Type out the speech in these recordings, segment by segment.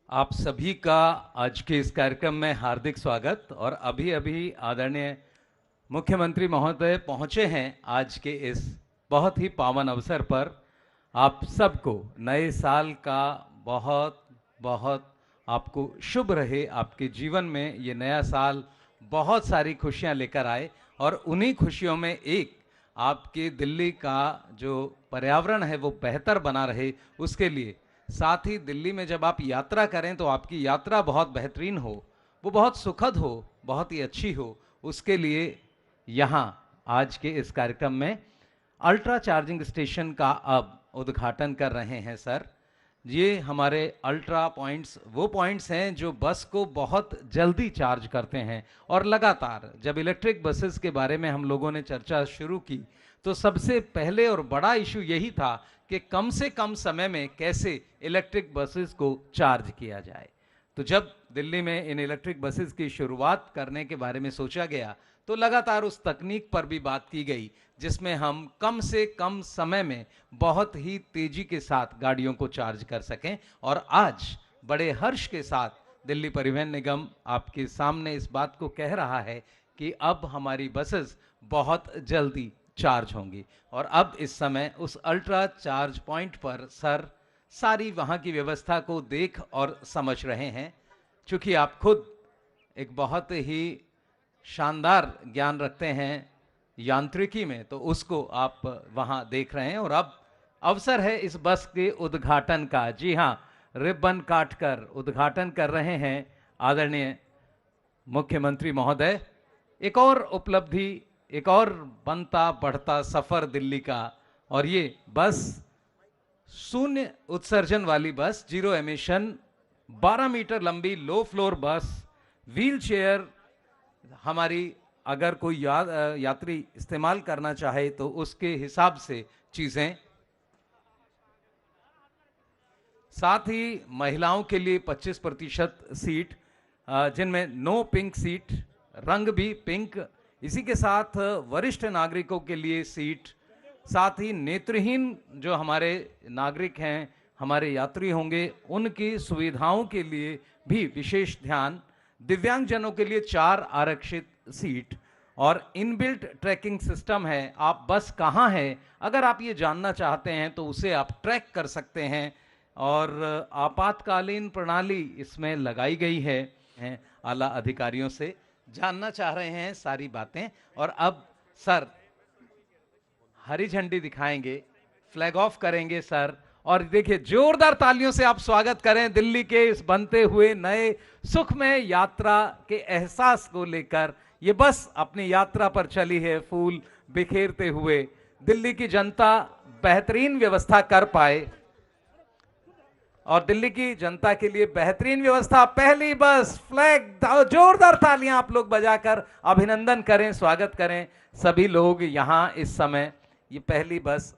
आप सभी का आज के इस कार्यक्रम में हार्दिक स्वागत। और अभी अभी आदरणीय मुख्यमंत्री महोदय पहुंचे हैं आज के इस बहुत ही पावन अवसर पर। आप सबको नए साल का बहुत बहुत आपको शुभ रहे। आपके जीवन में ये नया साल बहुत सारी खुशियां लेकर आए और उन्हीं खुशियों में एक आपके दिल्ली का जो पर्यावरण है वो बेहतर बना रहे, उसके लिए साथ ही दिल्ली में जब आप यात्रा करें तो आपकी यात्रा बहुत बेहतरीन हो, वो बहुत सुखद हो, बहुत ही अच्छी हो। उसके लिए यहाँ आज के इस कार्यक्रम में अल्ट्रा चार्जिंग स्टेशन का अब उद्घाटन कर रहे हैं सर। ये हमारे अल्ट्रा पॉइंट्स वो पॉइंट्स हैं जो बस को बहुत जल्दी चार्ज करते हैं। और लगातार जब इलेक्ट्रिक बसेस के बारे में हम लोगों ने चर्चा शुरू की तो सबसे पहले और बड़ा इशू यही था कि कम से कम समय में कैसे इलेक्ट्रिक बसेस को चार्ज किया जाए। तो जब दिल्ली में इन इलेक्ट्रिक बसेस की शुरुआत करने के बारे में सोचा गया तो लगातार उस तकनीक पर भी बात की गई जिसमें हम कम से कम समय में बहुत ही तेजी के साथ गाड़ियों को चार्ज कर सकें। और आज बड़े हर्ष के साथ दिल्ली परिवहन निगम आपके सामने इस बात को कह रहा है कि अब हमारी बसेस बहुत जल्दी चार्ज होंगी। और अब इस समय उस अल्ट्रा चार्ज पॉइंट पर सर सारी वहाँ की व्यवस्था को देख और समझ रहे हैं। चूंकि आप खुद एक बहुत ही शानदार ज्ञान रखते हैं यांत्रिकी में, तो उसको आप वहाँ देख रहे हैं। और अब अवसर है इस बस के उद्घाटन का। जी हाँ, रिबन काटकर उद्घाटन कर रहे हैं आदरणीय मुख्यमंत्री महोदय। एक और उपलब्धि, एक और बनता बढ़ता सफर दिल्ली का। और ये बस शून्य उत्सर्जन वाली बस, जीरो एमिशन, 12 मीटर लंबी लो फ्लोर बस, व्हील चेयर। हमारी अगर कोई यात्री इस्तेमाल करना चाहे तो उसके हिसाब से चीजें। साथ ही महिलाओं के लिए 25% सीट, जिनमें नो पिंक सीट, रंग भी पिंक। इसी के साथ वरिष्ठ नागरिकों के लिए सीट, साथ ही नेत्रहीन जो हमारे नागरिक हैं, हमारे यात्री होंगे, उनकी सुविधाओं के लिए भी विशेष ध्यान। दिव्यांगजनों के लिए 4 आरक्षित सीट और इनबिल्ट ट्रैकिंग सिस्टम है। आप बस कहाँ है अगर आप ये जानना चाहते हैं तो उसे आप ट्रैक कर सकते हैं। और आपातकालीन प्रणाली इसमें लगाई गई है। आला अधिकारियों से जानना चाह रहे हैं सारी बातें। और अब सर हरी झंडी दिखाएंगे, फ्लैग ऑफ करेंगे सर। और देखिए, जोरदार तालियों से आप स्वागत करें दिल्ली के इस बनते हुए नए सुखमय यात्रा के एहसास को लेकर। ये बस अपनी यात्रा पर चली है फूल बिखेरते हुए। दिल्ली की जनता बेहतरीन व्यवस्था कर पाए और दिल्ली की जनता के लिए बेहतरीन व्यवस्था। पहली बस, फ्लैग, जोरदार तालियां आप लोग बजाकर अभिनंदन करें, स्वागत करें सभी लोग यहां इस समय। ये पहली बस,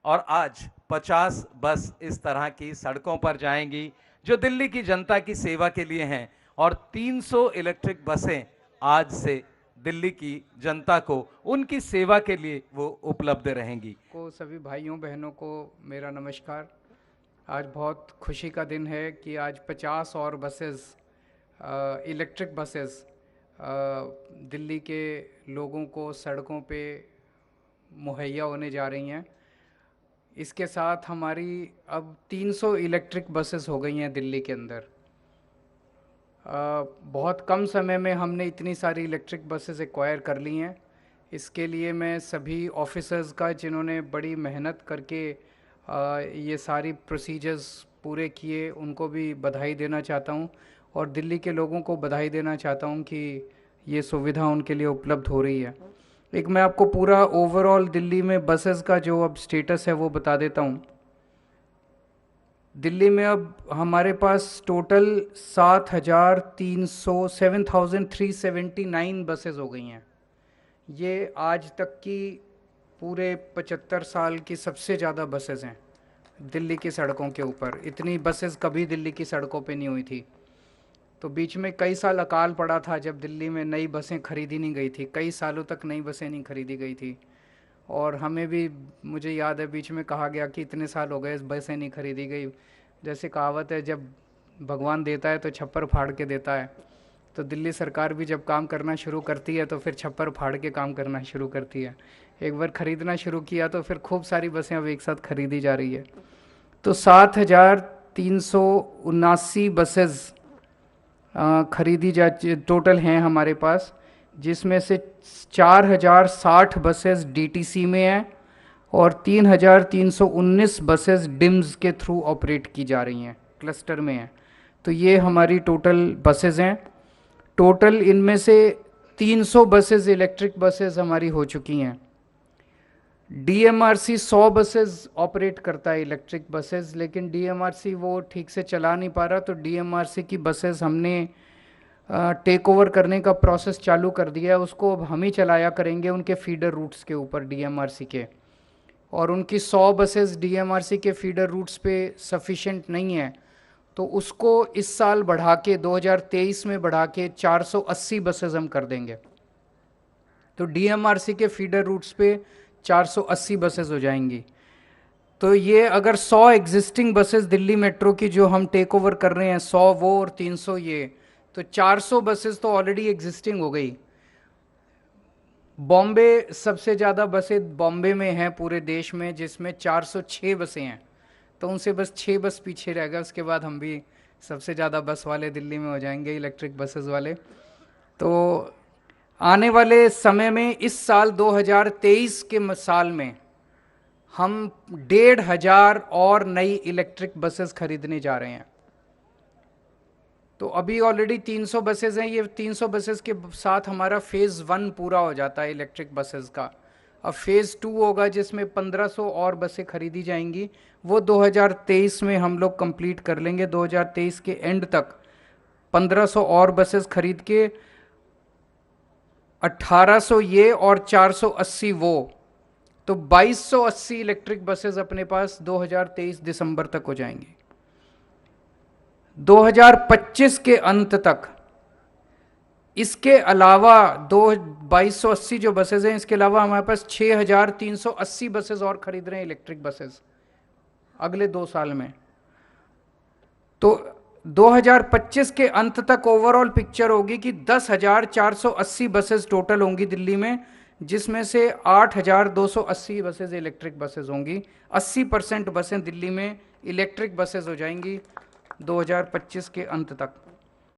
और आज 50 बस इस तरह की सड़कों पर जाएंगी जो दिल्ली की जनता की सेवा के लिए हैं। और 300 इलेक्ट्रिक बसें आज से दिल्ली की जनता को उनकी सेवा के लिए वो उपलब्ध रहेंगी। को सभी भाइयों बहनों को मेरा नमस्कार। आज बहुत खुशी का दिन है कि आज 50 और बसेस, इलेक्ट्रिक बसेस दिल्ली के लोगों को सड़कों पे मुहैया होने जा रही हैं। इसके साथ हमारी अब 300 इलेक्ट्रिक बसेस हो गई हैं दिल्ली के अंदर। बहुत कम समय में हमने इतनी सारी इलेक्ट्रिक बसेस एक्वायर कर ली हैं। इसके लिए मैं सभी ऑफिसर्स का, जिन्होंने बड़ी मेहनत करके ये सारी प्रोसीजर्स पूरे किए, उनको भी बधाई देना चाहता हूँ। और दिल्ली के लोगों को बधाई देना चाहता हूँ कि ये सुविधा उनके लिए उपलब्ध हो रही है। एक मैं आपको पूरा ओवरऑल दिल्ली में बसेस का जो अब स्टेटस है वो बता देता हूँ। दिल्ली में अब हमारे पास टोटल 7,379 बसेस हो गई हैं। ये आज तक की पूरे 75 साल की सबसे ज़्यादा बसेस हैं दिल्ली की सड़कों के ऊपर। इतनी बसेस कभी दिल्ली की सड़कों पे नहीं हुई थी। तो बीच में कई साल अकाल पड़ा था जब दिल्ली में नई बसें खरीदी नहीं गई थी, कई सालों तक नई बसें नहीं खरीदी गई थी। और हमें भी, मुझे याद है, बीच में कहा गया कि इतने साल हो गए इस बसें नहीं खरीदी गई। जैसे कहावत है, जब भगवान देता है तो छप्पर फाड़ के देता है। तो दिल्ली सरकार भी जब काम करना शुरू करती है तो फिर छप्पर फाड़ के काम करना शुरू करती है। एक बार ख़रीदना शुरू किया तो फिर खूब सारी बसें अब एक साथ खरीदी जा रही है। तो 7,379 बसेस खरीदी जा टोटल हैं हमारे पास, जिसमें से 4,060 बसेस डीटीसी में हैं और 3,319 बसेस डिम्स के थ्रू ऑपरेट की जा रही हैं, क्लस्टर में हैं। तो ये हमारी टोटल बसेस हैं। टोटल इनमें से 300 बसेस इलेक्ट्रिक बसेस हमारी हो चुकी हैं। डीएमआरसी 100 बसेस ऑपरेट करता है इलेक्ट्रिक बसेस, लेकिन डीएमआरसी वो ठीक से चला नहीं पा रहा, तो डीएमआरसी की बसेस हमने टेक ओवर करने का प्रोसेस चालू कर दिया है। उसको अब हम ही चलाया करेंगे उनके फीडर रूट्स के ऊपर डीएमआरसी के। और उनकी 100 बसेस डीएमआरसी के फीडर रूट्स पे सफिशेंट नहीं है, तो उसको इस साल बढ़ा के 2023 में बढ़ा के 480 बसेस हम कर देंगे। तो डीएमआरसी के फीडर रूट्स पे 480 बसेस हो जाएंगी। तो ये अगर 100 एग्जिस्टिंग बसेस दिल्ली मेट्रो की जो हम टेक ओवर कर रहे हैं, 100 वो और 300 ये, तो 400 बसेस तो ऑलरेडी एग्जिस्टिंग हो गई। बॉम्बे सबसे ज़्यादा बसें बॉम्बे में हैं पूरे देश में, जिसमें 406 बसें हैं। तो उनसे बस 6 बस पीछे रह गए, उसके बाद हम भी सबसे ज़्यादा बस वाले दिल्ली में हो जाएंगे, इलेक्ट्रिक बसेस वाले। तो आने वाले समय में इस साल 2023 के साल में हम 1,500 और नई इलेक्ट्रिक बसेस खरीदने जा रहे हैं। तो अभी ऑलरेडी 300 बसेस हैं। ये 300 बसेस के साथ हमारा फेज़ 1 पूरा हो जाता है इलेक्ट्रिक बसेस का। अब फेज़ 2 होगा जिसमें 1500 और बसें खरीदी जाएंगी, वो 2023 में हम लोग कंप्लीट कर लेंगे। 2023 के एंड तक 1500 और बसेस खरीद के 1800 ये और 480 वो, तो 2280 इलेक्ट्रिक बसेस अपने पास 2023 दिसंबर तक हो जाएंगी। 2025 के अंत तक इसके अलावा 2280 जो बसेस हैं, इसके अलावा हमारे पास 6,380 बसेस और खरीद रहे हैं इलेक्ट्रिक बसेस अगले 2 साल में। तो 2025 के अंत तक ओवरऑल पिक्चर होगी कि 10,480 बसेस टोटल होंगी दिल्ली में, जिसमें से 8,280 बसेस इलेक्ट्रिक बसेस होंगी। 80% बसें दिल्ली में इलेक्ट्रिक बसेस हो जाएंगी 2025 के अंत तक।